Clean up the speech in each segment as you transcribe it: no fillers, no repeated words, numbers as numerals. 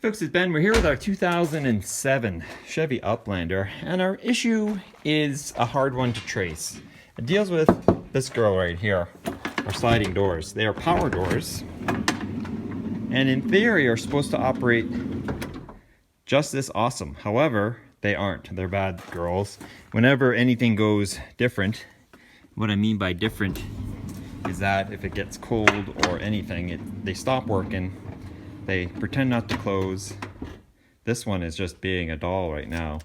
Folks, it's Ben. We're here with our 2007 Chevy Uplander, and our issue is a hard one to trace. It deals with this girl right here, our sliding doors. They are power doors, and in theory are supposed to operate just this awesome. However, they aren't. They're bad girls. Whenever anything goes different, what I mean by different is that if it gets cold or anything, they stop working. They pretend not to close. This one is just being a doll right now.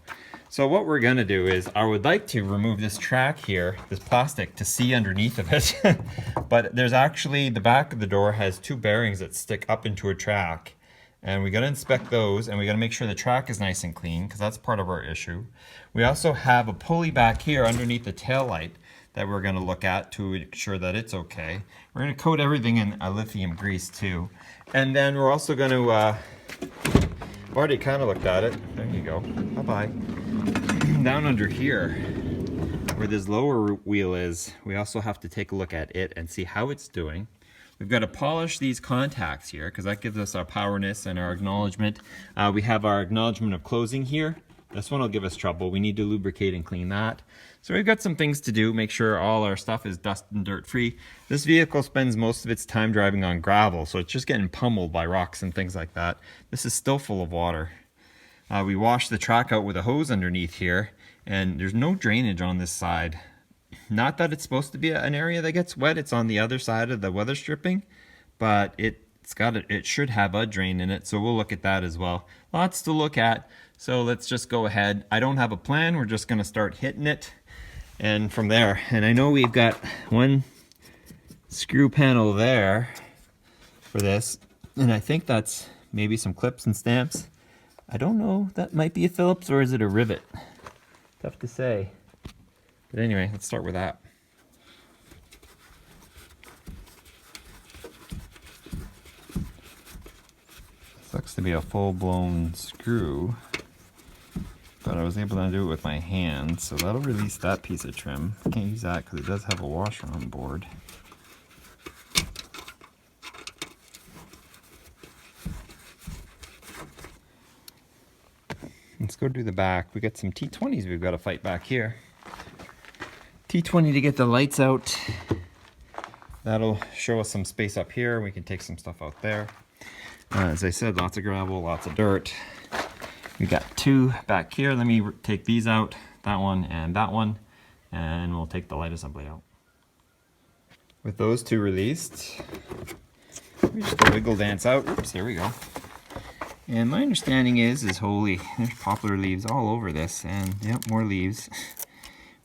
So what we're gonna do is, I would like to remove this track here, this plastic, to see underneath of it. But there's actually, the back of the door has two bearings that stick up into a track. And we gotta inspect those, and we gotta make sure the track is nice and clean, because that's part of our issue. We also have a pulley back here underneath the tail light that we're gonna look at to ensure that it's okay. We're gonna coat everything in a lithium grease too. And then we're also gonna, I've already kind of looked at it. There you go, bye-bye. Down under here, where this lower wheel is, we also have to take a look at it and see how it's doing. We've got to polish these contacts here, because that gives us our powerness and our acknowledgement. We have our acknowledgement of closing here. This one will give us trouble. We need to lubricate and clean that. So we've got some things to do, make sure all our stuff is dust and dirt free. This vehicle spends most of its time driving on gravel, so it's just getting pummeled by rocks and things like that. This is still full of water. We washed the track out with a hose underneath here, and there's no drainage on this side. Not that it's supposed to be an area that gets wet, it's on the other side of the weather stripping, but it should have a drain in it, so we'll look at that as well. Lots to look at, so let's just go ahead. I don't have a plan, we're just gonna start hitting it, and from there. And I know we've got one screw panel there for this, and I think that's maybe some clips and stamps. I don't know, that might be a Phillips or is it a rivet? Tough to say. But anyway, let's start with that. Sucks to be a full-blown screw, but I was able to do it with my hand, so that'll release that piece of trim. Can't use that because it does have a washer on board. Let's go do the back. We got some T20s we've got to fight back here. T20 to get the lights out. That'll show us some space up here. We can take some stuff out there. As I said, lots of gravel, lots of dirt. We got two back here. Let me take these out, that one, and we'll take the light assembly out. With those two released, we just wiggle dance out. Oops, here we go. And my understanding is holy, there's poplar leaves all over this, and yep, more leaves.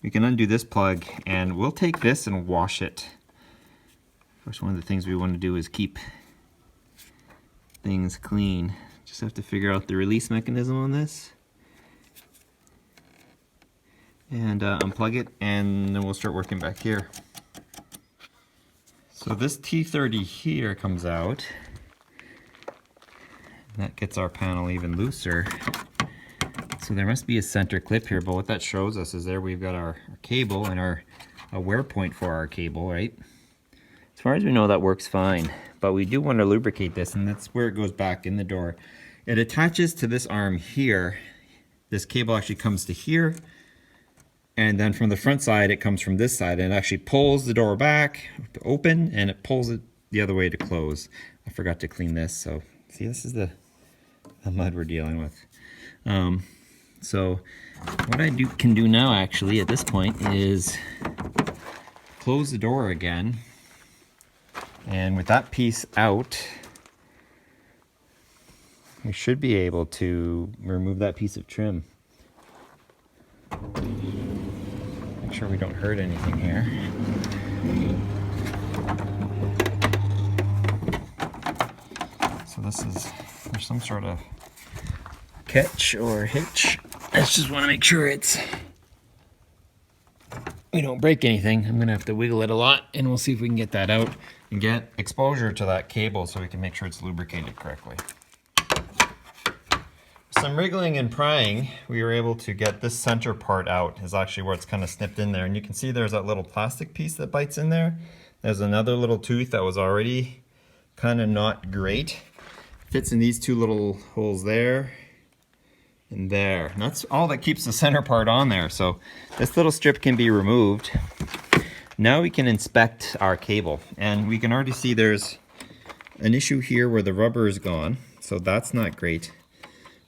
We can undo this plug, and we'll take this and wash it. Of course, one of the things we want to do is keep things clean. Just have to figure out the release mechanism on this. And unplug it, and then we'll start working back here. So this T30 here comes out. That gets our panel even looser. So there must be a center clip here, but what that shows us is there we've got our cable and a wear point for our cable, right? As far as we know, that works fine, but we do want to lubricate this, and that's where it goes back in the door. It attaches to this arm here. This cable actually comes to here, and then from the front side, it comes from this side, and it actually pulls the door back to open, and it pulls it the other way to close. I forgot to clean this, so see, this is the mud we're dealing with. So what I can do now actually at this point is close the door again, and with that piece out, we should be able to remove that piece of trim. Make sure we don't hurt anything here. So this is, there's some sort of catch or hitch. I just want to make sure we don't break anything. I'm gonna have to wiggle it a lot, and we'll see if we can get that out and get exposure to that cable so we can make sure it's lubricated correctly. Some wriggling and prying, we were able to get this center part out. Is actually where it's kind of snipped in there, and you can see there's that little plastic piece that bites in there. There's another little tooth that was already kind of not great. Fits in these two little holes there and there. And that's all that keeps the center part on there. So this little strip can be removed. Now we can inspect our cable, and we can already see there's an issue here where the rubber is gone. So that's not great.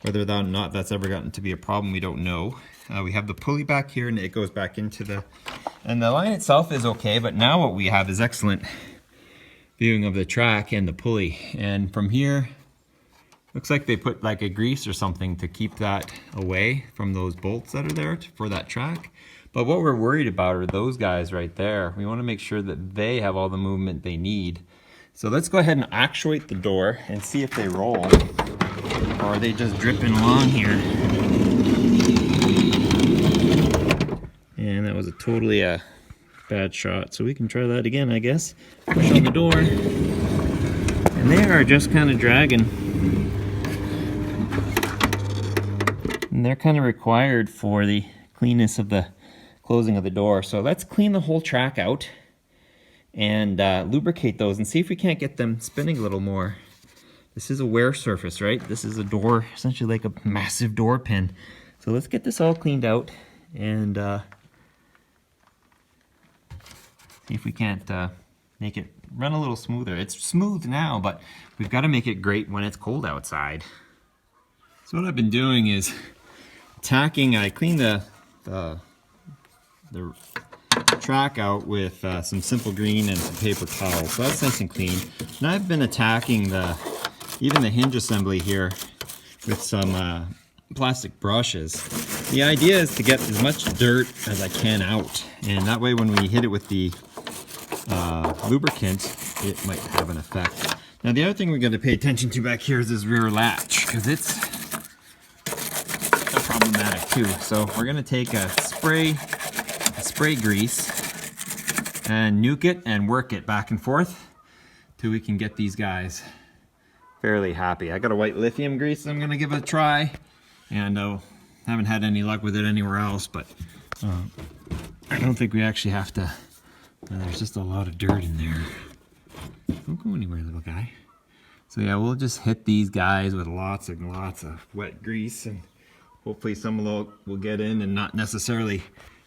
Whether or not that's ever gotten to be a problem, we don't know. We have the pulley back here, and it goes back into the, and the line itself is okay, but now what we have is excellent viewing of the track and the pulley. And from here, looks like they put like a grease or something to keep that away from those bolts that are there for that track. But what we're worried about are those guys right there. We want to make sure that they have all the movement they need. So let's go ahead and actuate the door and see if they roll, or are they just dripping along here. And that was a totally bad shot. So we can try that again, I guess. Push on the door. And they are just kind of dragging. And they're kind of required for the cleanness of the closing of the door. So let's clean the whole track out and lubricate those and see if we can't get them spinning a little more. This is a wear surface, right? This is a door, essentially like a massive door pin. So let's get this all cleaned out and see if we can't make it run a little smoother. It's smooth now, but we've got to make it great when it's cold outside. So what I've been doing is tacking. I cleaned the track out with some Simple Green and some paper towel, so that's nice and clean. And I've been attacking even the hinge assembly here with some plastic brushes. The idea is to get as much dirt as I can out, and that way when we hit it with the lubricant, it might have an effect. Now the other thing we got to pay attention to back here is this rear latch, because it's problematic too. So we're going to take a spray grease and nuke it and work it back and forth till we can get these guys fairly happy. I got a white lithium grease I'm going to give it a try, and haven't had any luck with it anywhere else, but I don't think we actually have to. There's just a lot of dirt in there. Don't go anywhere, little guy. So yeah, we'll just hit these guys with lots and lots of wet grease, and hopefully some of it will get in and not necessarily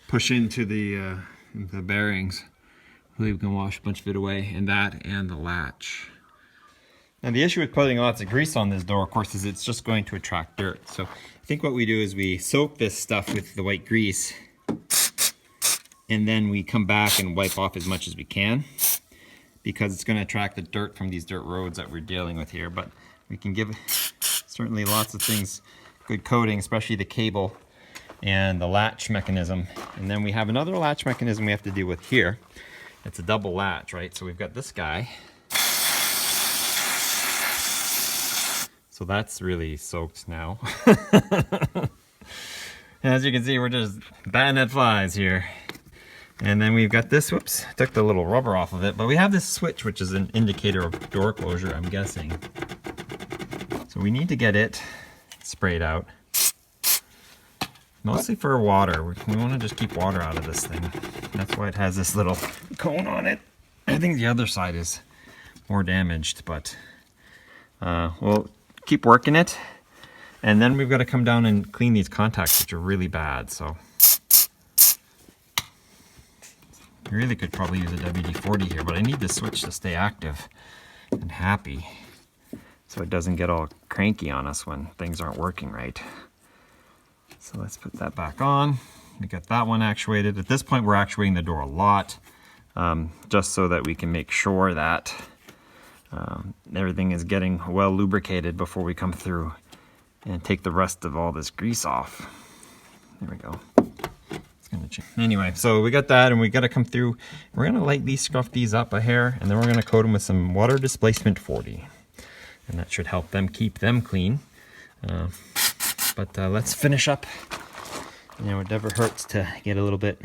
push into the bearings. Hopefully we can wash a bunch of it away, and that and the latch. Now the issue with putting lots of grease on this door, of course, is it's just going to attract dirt. So I think what we do is we soak this stuff with the white grease, and then we come back and wipe off as much as we can, because it's going to attract the dirt from these dirt roads that we're dealing with here. But we can give certainly lots of things good coating, especially the cable and the latch mechanism. And then we have another latch mechanism we have to deal with here. It's a double latch, right? So we've got this guy. So that's really soaked now. As you can see, we're just batting at flies here. And then we've got this, whoops, took the little rubber off of it, but we have this switch, which is an indicator of door closure, I'm guessing. So we need to get it sprayed out. Mostly for water. We want to just keep water out of this thing. That's why it has this little cone on it. I think the other side is more damaged, but we'll keep working it. And then we've got to come down and clean these contacts, which are really bad. So I really could probably use a WD-40 here, but I need this switch to stay active and happy, so it doesn't get all cranky on us when things aren't working right. So let's put that back on. We got that one actuated. At this point, we're actuating the door a lot, just so that we can make sure that everything is getting well lubricated before we come through and take the rest of all this grease off. There we go. It's gonna change. Anyway, so we got that, and we got to come through. We're gonna lightly scruff these up a hair, and then we're gonna coat them with some water displacement 40, and that should help them keep them clean. But let's finish up. You know, it never hurts to get a little bit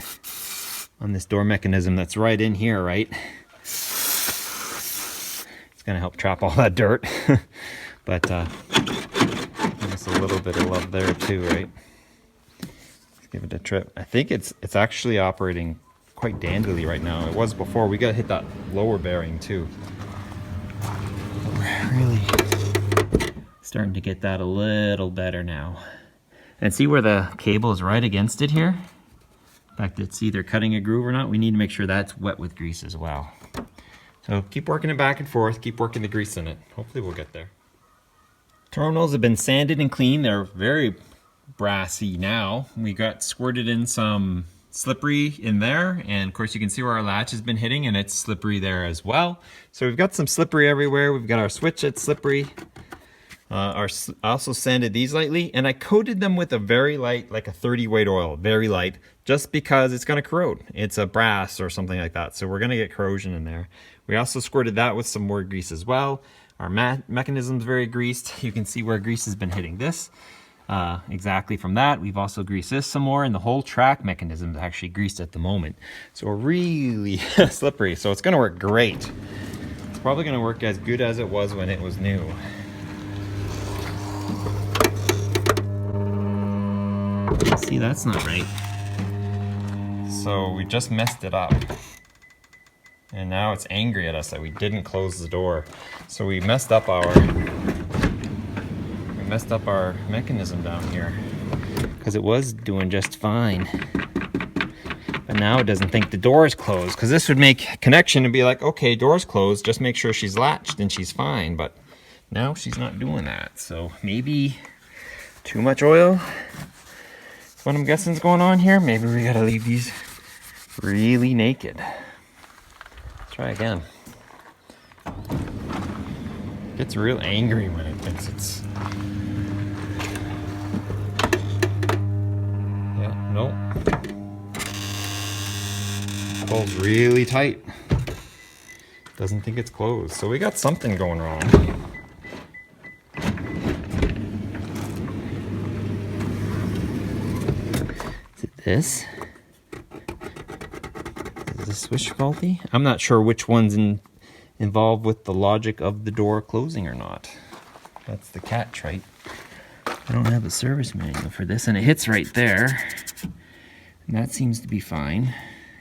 on this door mechanism that's right in here, right? It's gonna help trap all that dirt. But give us a little bit of love there too, right? Let's give it a trip. I think it's actually operating quite dandily right now. It was before. We gotta hit that lower bearing too. We're really Starting to get that a little better now. And see where the cable is right against it here? In fact, it's either cutting a groove or not. We need to make sure that's wet with grease as well. So keep working it back and forth, keep working the grease in it. Hopefully we'll get there. Terminals have been sanded and cleaned. They're very brassy now. We got squirted in some slippery in there, and of course you can see where our latch has been hitting, and it's slippery there as well. So we've got some slippery everywhere. We've got our switch that's slippery. I also sanded these lightly, and I coated them with a very light, like a 30 weight oil, very light, just because it's going to corrode. It's a brass or something like that, so we're going to get corrosion in there. We also squirted that with some more grease as well. Our mechanism's very greased. You can see where grease has been hitting this. Exactly from that. We've also greased this some more, and the whole track mechanism is actually greased at the moment. So we're really slippery, so it's going to work great. It's probably going to work as good as it was when it was new. See, that's not right. So we just messed it up. And now it's angry at us that we didn't close the door. So we messed up our mechanism down here, because it was doing just fine. But now it doesn't think the door is closed, because this would make a connection and be like, okay, door's closed, just make sure she's latched and she's fine. But now she's not doing that. So maybe too much oil. What I'm guessing is going on here. Maybe we gotta leave these really naked. Let's try again. It gets real angry when it thinks it's... Yeah, nope. Pulls really tight. Doesn't think it's closed. So we got something going wrong. This? Is the switch faulty? I'm not sure which one's involved with the logic of the door closing or not. That's the catch, right? I don't have a service manual for this, and it hits right there. And that seems to be fine.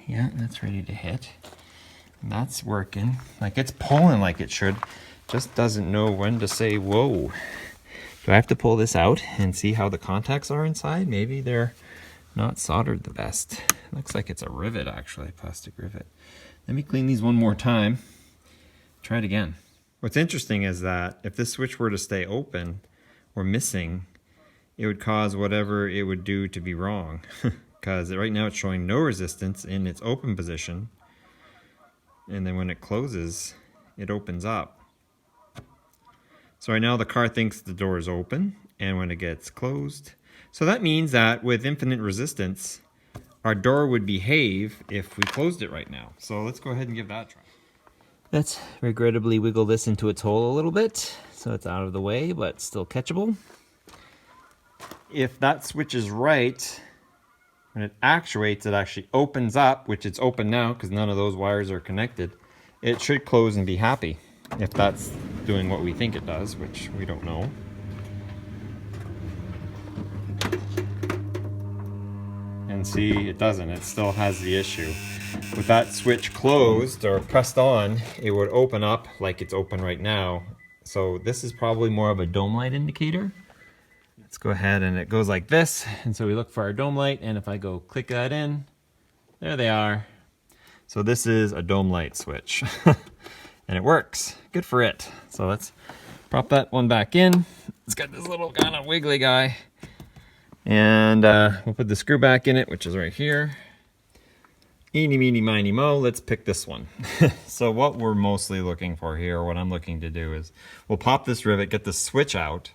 Yeah, that's ready to hit. And that's working. Like, it's pulling like it should. Just doesn't know when to say whoa. Do I have to pull this out and see how the contacts are inside? Maybe they're not soldered the best. Looks like it's a rivet, actually, plastic rivet. Let me clean these one more time. Try it again. What's interesting is that if this switch were to stay open or missing, it would cause whatever it would do to be wrong. Because right now it's showing no resistance in its open position. And then when it closes, it opens up. So right now the car thinks the door is open, and when it gets closed, so that means that with infinite resistance, our door would behave if we closed it right now. So let's go ahead and give that a try. Let's regrettably wiggle this into its hole a little bit, so it's out of the way, but still catchable. If that switch is right, when it actuates, it actually opens up, which it's open now because none of those wires are connected. It should close and be happy, if that's doing what we think it does, which we don't know. And see, it doesn't. It still has the issue. With that switch closed or pressed on, it would open up like it's open right now. So this is probably more of a dome light indicator. Let's go ahead, and it goes like this. And so we look for our dome light, and if I go click that in, there they are. So this is a dome light switch. And it works. Good for it. So let's prop that one back in. It's got this little kind of wiggly guy. And we'll put the screw back in it, which is right here. Eeny, meeny, miny, mo. Let's pick this one. So what we're mostly looking for here, what I'm looking to do is, we'll pop this rivet, get the switch out,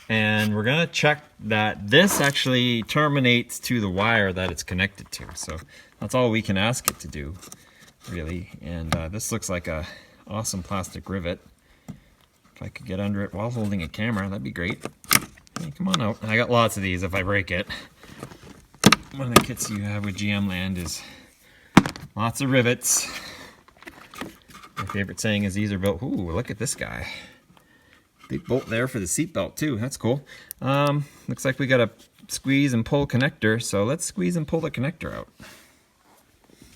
and we're gonna check that this actually terminates to the wire that it's connected to. So that's all we can ask it to do, really. And this looks like a awesome plastic rivet. If I could get under it while holding a camera, that'd be great. Hey, come on out. I got lots of these if I break it. One of the kits you have with GM Land is lots of rivets. My favorite saying is these are built... Ooh, look at this guy. Big bolt there for the seatbelt too. That's cool. Looks like we got a squeeze and pull connector, so let's squeeze and pull the connector out.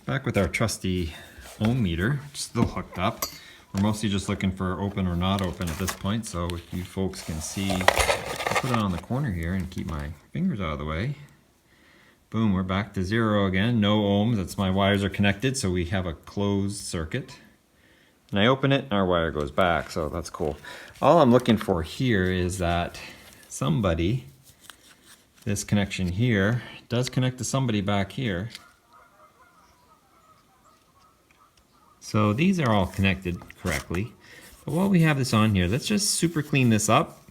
Back with our trusty ohm meter, still hooked up. We're mostly just looking for open or not open at this point, so if you folks can see, I'll put it on the corner here and keep my fingers out of the way. Boom, we're back to 0 again, no ohms. That's my wires are connected, so we have a closed circuit. And I open it and our wire goes back, so that's cool. All I'm looking for here is that somebody, this connection here, does connect to somebody back here. So these are all connected correctly. But while we have this on here, let's just super clean this up.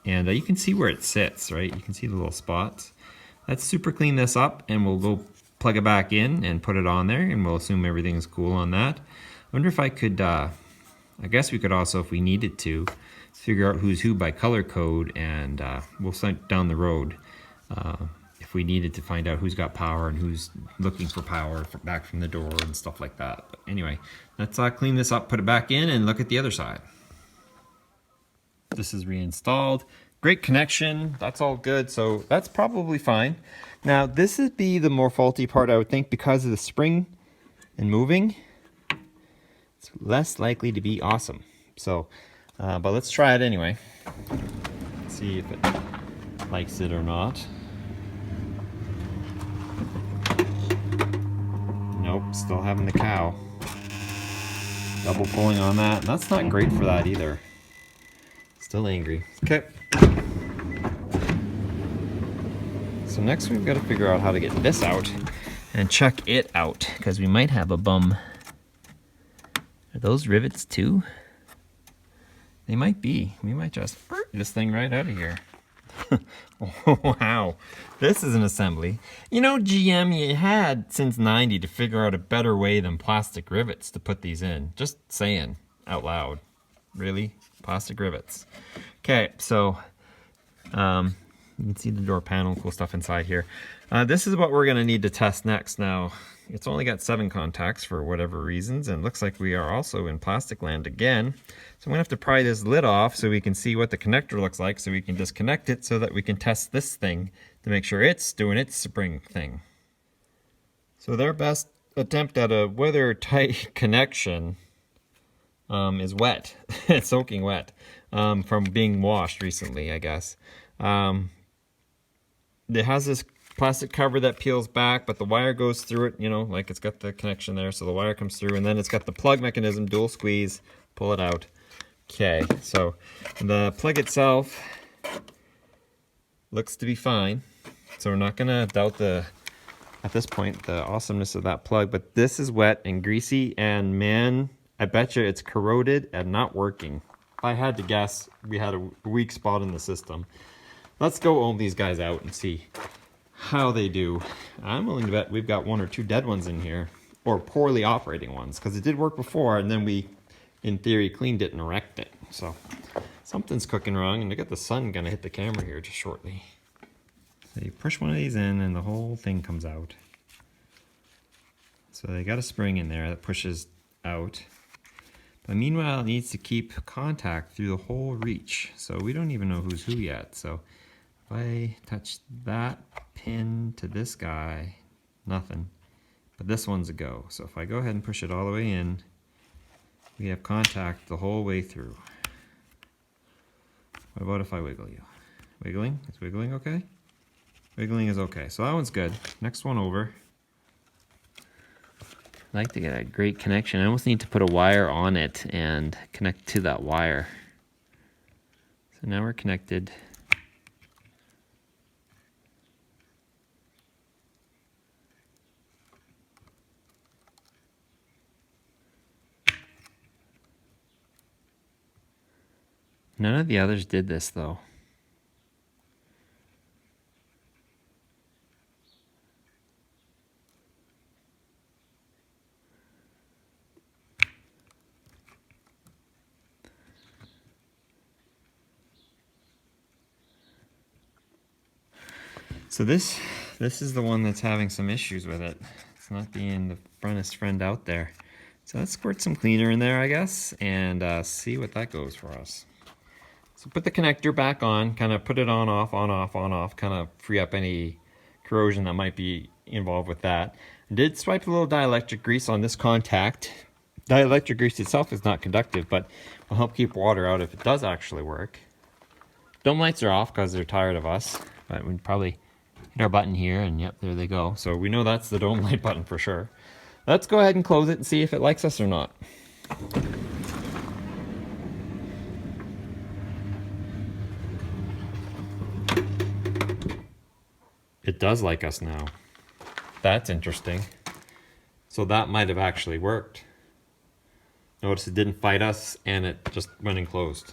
And you can see where it sits, right? You can see the little spots. Let's super clean this up and we'll go plug it back in and put it on there, and we'll assume everything's cool on that. I wonder if I could, I guess we could also, if we needed to, figure out who's who by color code, and we'll send down the road if we needed to find out who's got power and who's looking for power back from the door and stuff like that. But anyway, let's clean this up, put it back in, and look at the other side. This is reinstalled. Great connection, that's all good, so that's probably fine. Now this would be the more faulty part, I would think, because of the spring and moving. It's less likely to be awesome. So, but let's try it anyway. See if it likes it or not. Nope, still having the cow. Double pulling on that. That's not great for that either. Still angry. Okay. So next we've got to figure out how to get this out and check it out, because we might have a bum. Are those rivets too? They might be. We might just this thing right out of here. Oh, wow, this is an assembly. You know, GM, you had since '90 to figure out a better way than plastic rivets to put these in. Just saying out loud. Really? Plastic rivets. Okay, so you can see the door panel, cool stuff inside here. This is what we're going to need to test next. Now, it's only got 7 contacts for whatever reasons, and looks like we are also in plastic land again. So I'm going to have to pry this lid off so we can see what the connector looks like, so we can disconnect it so that we can test this thing to make sure it's doing its spring thing. So their best attempt at a weather-tight connection is wet. It's soaking wet from being washed recently, I guess. It has this plastic cover that peels back, but the wire goes through it, you know, like it's got the connection there, so the wire comes through, and then it's got the plug mechanism, dual squeeze, pull it out. Okay, so the plug itself looks to be fine, so we're not gonna doubt at this point, the awesomeness of that plug, but this is wet and greasy, and man, I bet you it's corroded and not working. If I had to guess, we had a weak spot in the system. Let's go ohm these guys out and see how they do. I'm willing to bet we've got 1 or 2 dead ones in here, or poorly operating ones, because it did work before, and then we, in theory, cleaned it and wrecked it. So something's cooking wrong, and I got the sun gonna hit the camera here just shortly. So you push one of these in, and the whole thing comes out. So they got a spring in there that pushes out. But meanwhile, it needs to keep contact through the whole reach. So we don't even know who's who yet. So if I touch that pin to this guy, nothing. But this one's a go. So if I go ahead and push it all the way in, we have contact the whole way through. What about if I wiggle you? Wiggling? Is wiggling okay? Wiggling is okay. So that one's good. Next one over. I like to get a great connection. I almost need to put a wire on it and connect to that wire. So now we're connected. None of the others did this though. So this is the one that's having some issues with it. It's not being the funnest friend out there. So let's squirt some cleaner in there, I guess, and see what that goes for us. So put the connector back on, kind of put it on, off, kind of free up any corrosion that might be involved with that. I did swipe a little dielectric grease on this contact Dielectric grease itself is not conductive, but will help keep water out if it does actually work. Dome lights are off because they're tired of us, but we'd probably hit our button here, and yep, there they go. So we know that's the dome light button for sure. Let's go ahead and close it and see if it likes us or not. It does like us now. That's interesting. So that might have actually worked. Notice it didn't fight us and it just went and closed.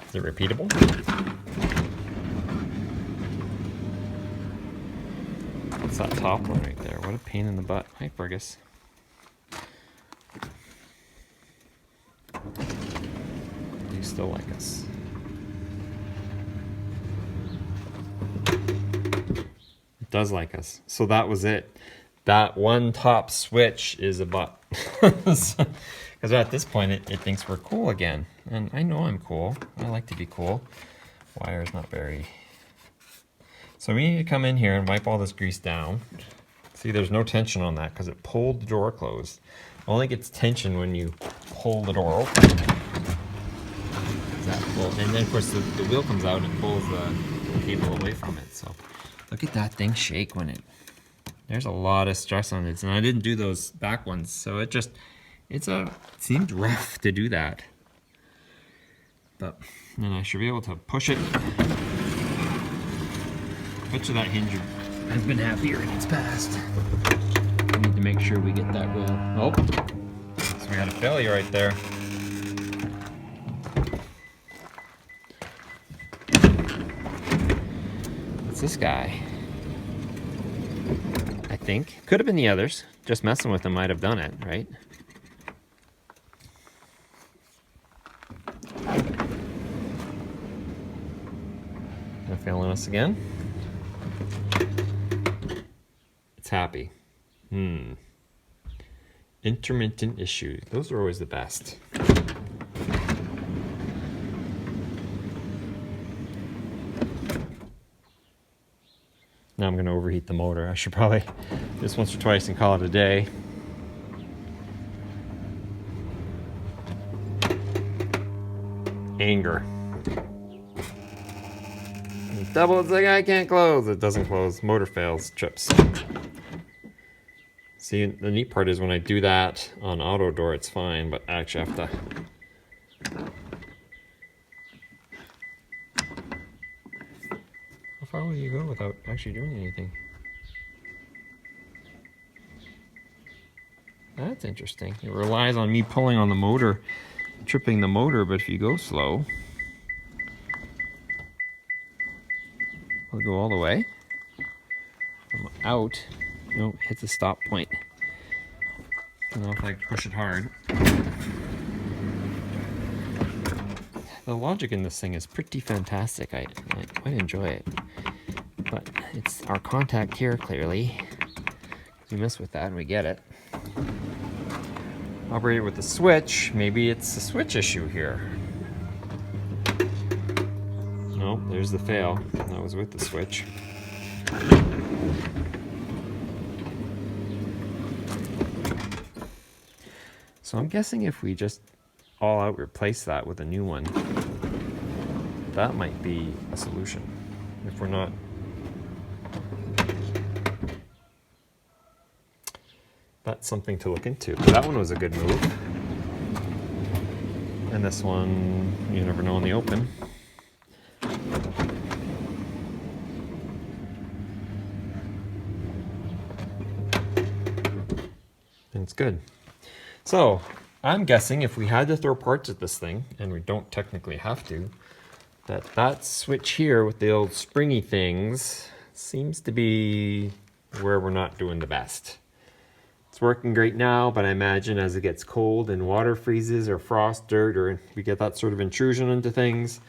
Is it repeatable? What's that top one right there? What a pain in the butt. Hi, Fergus. Do you still like us? It does like us. So that was it. That one top switch is a butt. Because at this point it thinks we're cool again. And I know I'm cool. I like to be cool. Wire is not very... So we need to come in here and wipe all this grease down. See, there's no tension on that because it pulled the door closed. It only gets tension when you pull the door open. And then of course the wheel comes out and pulls the cable away from it. So look at that thing shake when it... There's a lot of stress on it, and I didn't do those back ones, so it seemed rough to do that. But then I should be able to push it. Bet you that hinge has been happier and it's passed. We need to make sure we get that wheel. Oh, so we had a failure right there. What's this guy? I think. Could have been the others. Just messing with them might have done it, right? They're failing us again. It's happy. Intermittent issues. Those are always the best. Now I'm going to overheat the motor. I should probably do this once or twice and call it a day. Anger. Double, it's like I can't close. It doesn't close. Motor fails, trips. See, the neat part is when I do that on auto door, it's fine, but I actually have to... How far will you go without actually doing anything? That's interesting. It relies on me pulling on the motor, tripping the motor, but if you go slow, it'll go all the way. I'm out. Nope, hits a stop point. I don't know if I push it hard. The logic in this thing is pretty fantastic. I quite enjoy it. But it's our contact here, clearly. We mess with that and we get it. Operate it with the switch. Maybe it's a switch issue here. Nope, there's the fail. That was with the switch. So I'm guessing if we just all out replace that with a new one, that might be a solution. If we're not... That's something to look into. That one was a good move. And this one, you never know in the open. And it's good. So, I'm guessing if we had to throw parts at this thing, and we don't technically have to, that switch here with the old springy things seems to be where we're not doing the best. It's working great now, but I imagine as it gets cold and water freezes or frost, dirt, or we get that sort of intrusion into things,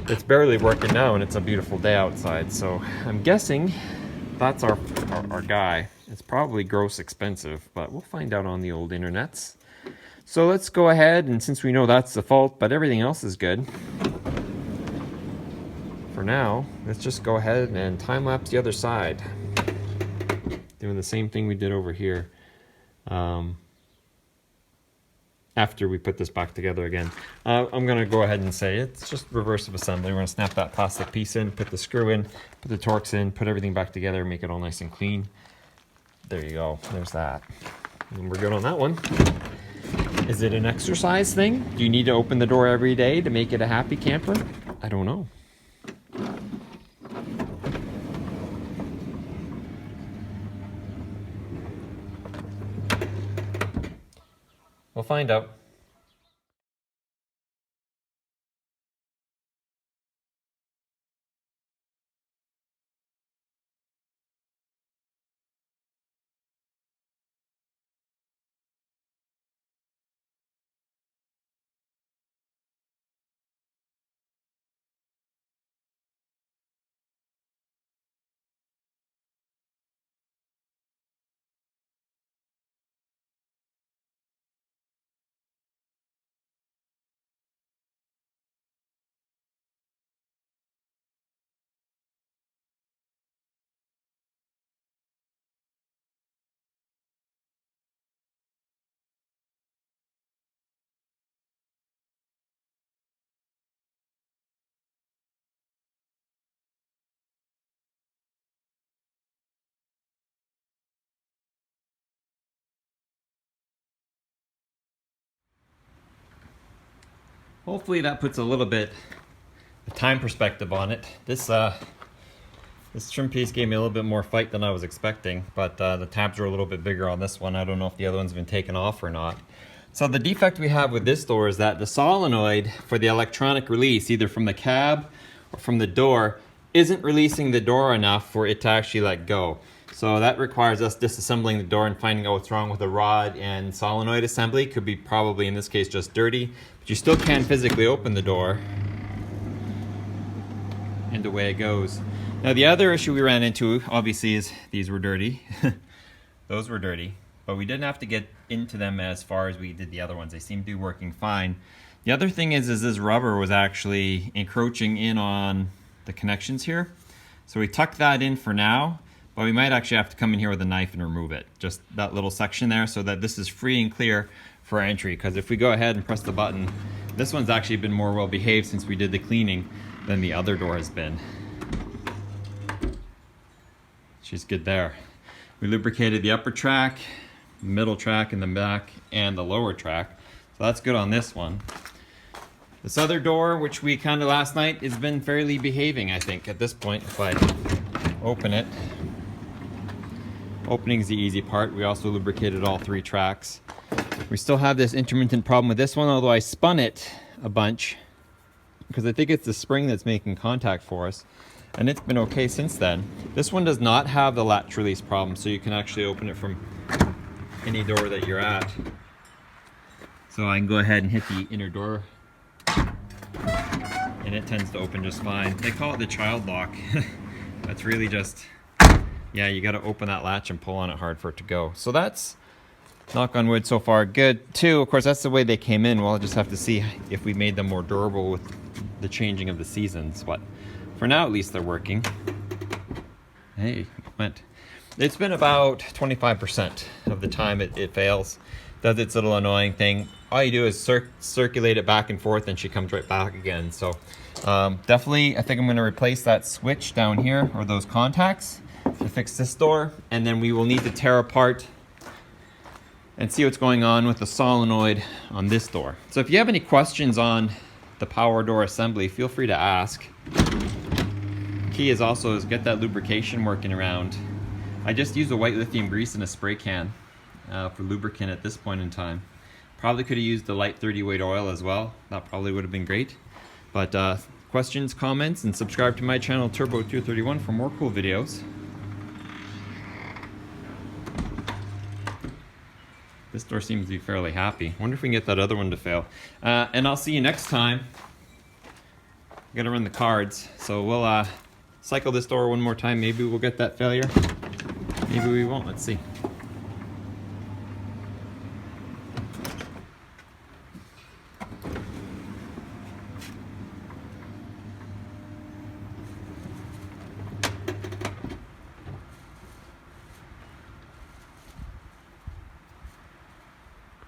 it's barely working now and it's a beautiful day outside. So I'm guessing that's our guy. It's probably gross expensive, but we'll find out on the old internets. So let's go ahead, and since we know that's the fault, but everything else is good, for now, let's just go ahead and time-lapse the other side. Doing the same thing we did over here. after we put this back together again. I'm gonna go ahead and say it's just reverse of assembly. We're gonna snap that plastic piece in, put the screw in, put the Torx in, put everything back together, make it all nice and clean. There you go, there's that. And we're good on that one. Is it an exercise thing? Do you need to open the door every day to make it a happy camper? I don't know. We'll find out. Hopefully that puts a little bit of time perspective on it. This trim piece gave me a little bit more fight than I was expecting, but the tabs are a little bit bigger on this one. I don't know if the other one's been taken off or not. So the defect we have with this door is that the solenoid for the electronic release, either from the cab or from the door, isn't releasing the door enough for it to actually let go. So that requires us disassembling the door and finding out what's wrong with the rod and solenoid assembly. Could be probably, in this case, just dirty, but you still can physically open the door, and away it goes. Now the other issue we ran into, obviously, is these were dirty. Those were dirty, but we didn't have to get into them as far as we did the other ones. They seem to be working fine. The other thing is this rubber was actually encroaching in on the connections here. So we tucked that in for now, but we might actually have to come in here with a knife and remove it. Just that little section there, so that this is free and clear for entry. Because if we go ahead and press the button, this one's actually been more well behaved since we did the cleaning than the other door has been. She's good there. We lubricated the upper track, middle track in the back, and the lower track. So that's good on this one. This other door, which we kind of last night, has been fairly behaving, I think, at this point. If I open it, opening is the easy part. We also lubricated all three tracks. We still have this intermittent problem with this one, although I spun it a bunch because I think it's the spring that's making contact for us, and it's been okay since then. This one does not have the latch release problem, so you can actually open it from any door that you're at. So I can go ahead and hit the inner door, and it tends to open just fine. They call it the child lock. That's really just, yeah, you got to open that latch and pull on it hard for it to go. So that's, knock on wood, so far good. Too, of course, that's the way they came in. We'll just have to see if we made them more durable with the changing of the seasons. But for now, at least they're working. Hey, it went. It's been about 25% of the time it fails. Does its little annoying thing. All you do is circulate it back and forth, and she comes right back again. So definitely, I think I'm going to replace that switch down here, or those contacts, to fix this door. And then we will need to tear apart and see what's going on with the solenoid on this door. So if you have any questions on the power door assembly, feel free to ask. Key is also get that lubrication working around. I just use a white lithium grease in a spray can for lubricant at this point in time. Probably could have used the light 30 weight oil as well. That probably would have been great. But questions, comments, and subscribe to my channel Turbo231 for more cool videos. This door seems to be fairly happy. Wonder if we can get that other one to fail. And I'll see you next time. Gotta run the cards. So we'll cycle this door one more time. Maybe we'll get that failure. Maybe we won't. Let's see.